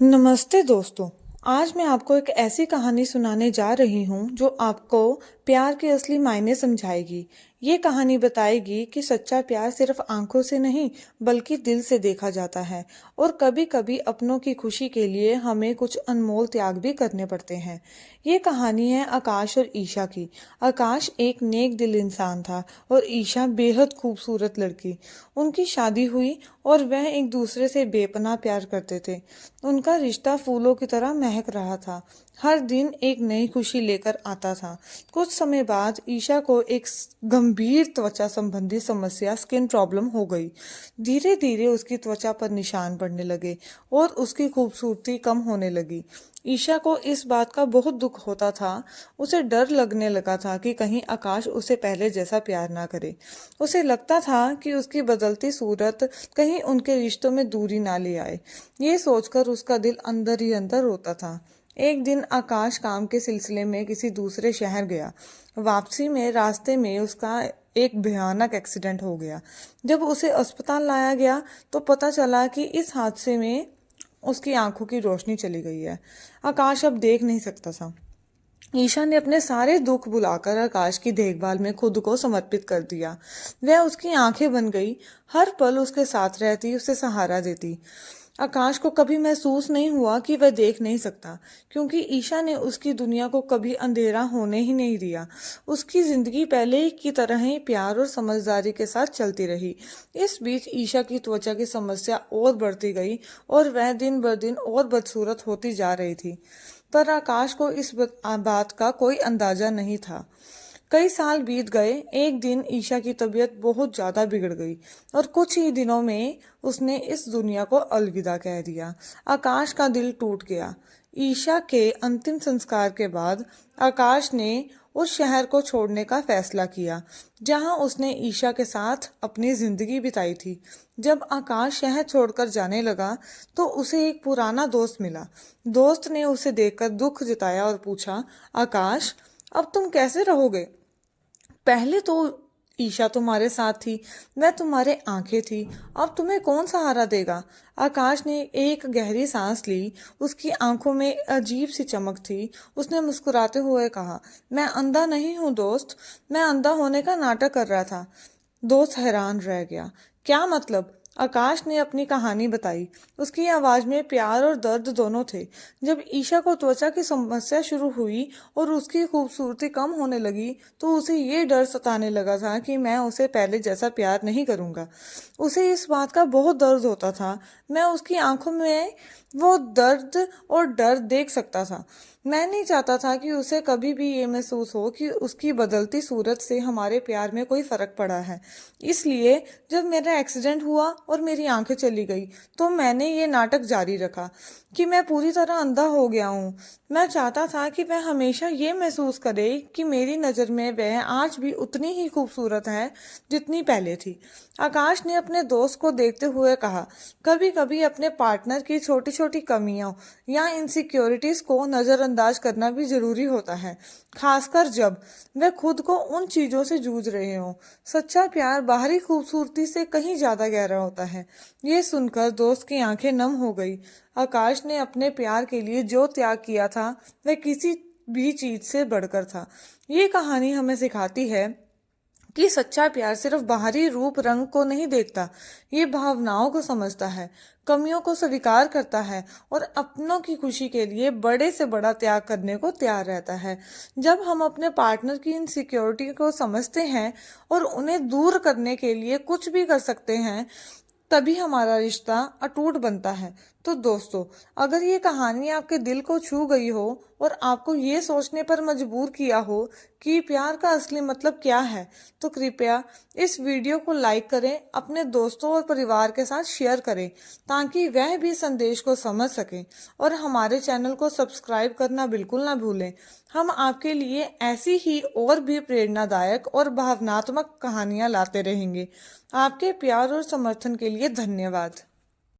नमस्ते दोस्तों। आज मैं आपको एक ऐसी कहानी सुनाने जा रही हूँ जो आपको प्यार के असली मायने समझाएगी। ये कहानी बताएगी कि सच्चा प्यार सिर्फ आंखों से नहीं बल्कि दिल से देखा जाता है और कभी कभी अपनों की खुशी के लिए हमें कुछ अनमोल त्याग भी करने पड़ते हैं। ये कहानी है आकाश और ईशा की। आकाश एक नेक दिल इंसान था और ईशा बेहद खूबसूरत लड़की। उनकी शादी हुई और वह एक दूसरे से बेपनाह प्यार करते थे। उनका रिश्ता फूलों की तरह महक रहा था, हर दिन एक नई खुशी लेकर आता था। कुछ समय बाद ईशा को एक गंभीर त्वचा संबंधी समस्या स्किन प्रॉब्लम हो गई। धीरे धीरे उसकी त्वचा पर निशान पड़ने लगे और उसकी खूबसूरती कम होने लगी। ईशा को इस बात का बहुत दुख होता था। उसे डर लगने लगा था कि कहीं आकाश उसे पहले जैसा प्यार ना करे। उसे लगता था कि उसकी बदलती सूरत कहीं उनके रिश्तों में दूरी ना ले आए। ये सोचकर उसका दिल अंदर ही अंदर रोता था। एक दिन आकाश काम के सिलसिले में किसी दूसरे शहर गया। वापसी में रास्ते में उसका एक भयानक एक्सीडेंट हो गया। जब उसे अस्पताल लाया गया तो पता चला कि इस हादसे में उसकी आंखों की रोशनी चली गई है। आकाश अब देख नहीं सकता था। ईशा ने अपने सारे दुख भुलाकर आकाश की देखभाल में खुद को समर्पित कर दिया। वह उसकी आंखें बन गई, हर पल उसके साथ रहती, उसे सहारा देती। आकाश को कभी महसूस नहीं हुआ कि वह देख नहीं सकता, क्योंकि ईशा ने उसकी दुनिया को कभी अंधेरा होने ही नहीं दिया। उसकी जिंदगी पहले की तरह ही प्यार और समझदारी के साथ चलती रही। इस बीच ईशा की त्वचा की समस्या और बढ़ती गई और वह दिन ब दिन और बदसूरत होती जा रही थी। पर आकाश को इस बात का कोई अंदाजा नहीं था। कई साल बीत गए। एक दिन ईशा की तबीयत बहुत ज्यादा बिगड़ गई और कुछ ही दिनों में उसने इस दुनिया को अलविदा कह दिया। आकाश का दिल टूट गया। ईशा के अंतिम संस्कार के बाद आकाश ने उस शहर को छोड़ने का फैसला किया जहां उसने ईशा के साथ अपनी जिंदगी बिताई थी। जब आकाश शहर छोड़कर जाने लगा तो उसे एक पुराना दोस्त मिला। दोस्त ने उसे देखकर दुख जताया और पूछा, आकाश, अब तुम कैसे रहोगे? पहले तो ईशा तुम्हारे साथ थी, मैं तुम्हारे आंखें थी, अब तुम्हें कौन सहारा देगा? आकाश ने एक गहरी सांस ली। उसकी आंखों में अजीब सी चमक थी। उसने मुस्कुराते हुए कहा, मैं अंधा नहीं हूँ दोस्त, मैं अंधा होने का नाटक कर रहा था। दोस्त हैरान रह गया। क्या मतलब? आकाश ने अपनी कहानी बताई। उसकी आवाज में प्यार और दर्द दोनों थे। जब ईशा को त्वचा की समस्या शुरू हुई और उसकी खूबसूरती कम होने लगी तो उसे ये डर सताने लगा था कि मैं उसे पहले जैसा प्यार नहीं करूंगा। उसे इस बात का बहुत दर्द होता था। मैं उसकी आंखों में वो दर्द और डर देख सकता था। मैं नहीं चाहता था कि उसे कभी भी ये महसूस हो कि उसकी बदलती सूरत से हमारे प्यार में कोई फर्क पड़ा है। इसलिए जब मेरा एक्सीडेंट हुआ और मेरी आंखें चली गई तो मैंने ये नाटक जारी रखा कि मैं पूरी तरह अंधा हो गया हूँ। मैं चाहता था कि वह हमेशा ये महसूस करे कि मेरी नज़र में वह आज भी उतनी ही खूबसूरत है जितनी पहले थी। आकाश ने अपने दोस्त को देखते हुए कहा, कभी कभी अपने पार्टनर की छोटी छोटी कमियों या इनसिक्योरिटीज को नज़रअंदाज करना भी जरूरी होता है, खासकर जब वे खुद को उन चीज़ों से जूझ रहे हों। सच्चा प्यार बाहरी खूबसूरती से कहीं ज़्यादा गहरा होता है। ये सुनकर दोस्त की आंखें नम हो गई। आकाश ने अपने प्यार के लिए जो त्याग किया था वह किसी भी चीज से बढ़कर था। ये कहानी हमें सिखाती है कि सच्चा प्यार सिर्फ बाहरी रूप रंग को नहीं देखता, ये भावनाओं को समझता है, कमियों को स्वीकार करता है और अपनों की खुशी के लिए बड़े से बड़ा त्याग करने को तैयार रहता है। जब हम अपने पार्टनर की इनसिक्योरिटी को समझते हैं और उन्हें दूर करने के लिए कुछ भी कर सकते हैं, तभी हमारा रिश्ता अटूट बनता है। तो दोस्तों, अगर ये कहानी आपके दिल को छू गई हो और आपको ये सोचने पर मजबूर किया हो कि प्यार का असली मतलब क्या है, तो कृपया इस वीडियो को लाइक करें, अपने दोस्तों और परिवार के साथ शेयर करें ताकि वह भी संदेश को समझ सकें और हमारे चैनल को सब्सक्राइब करना बिल्कुल ना भूलें। हम आपके लिए ऐसी ही और भी प्रेरणादायक और भावनात्मक कहानियां लाते रहेंगे। आपके प्यार और समर्थन के लिए धन्यवाद।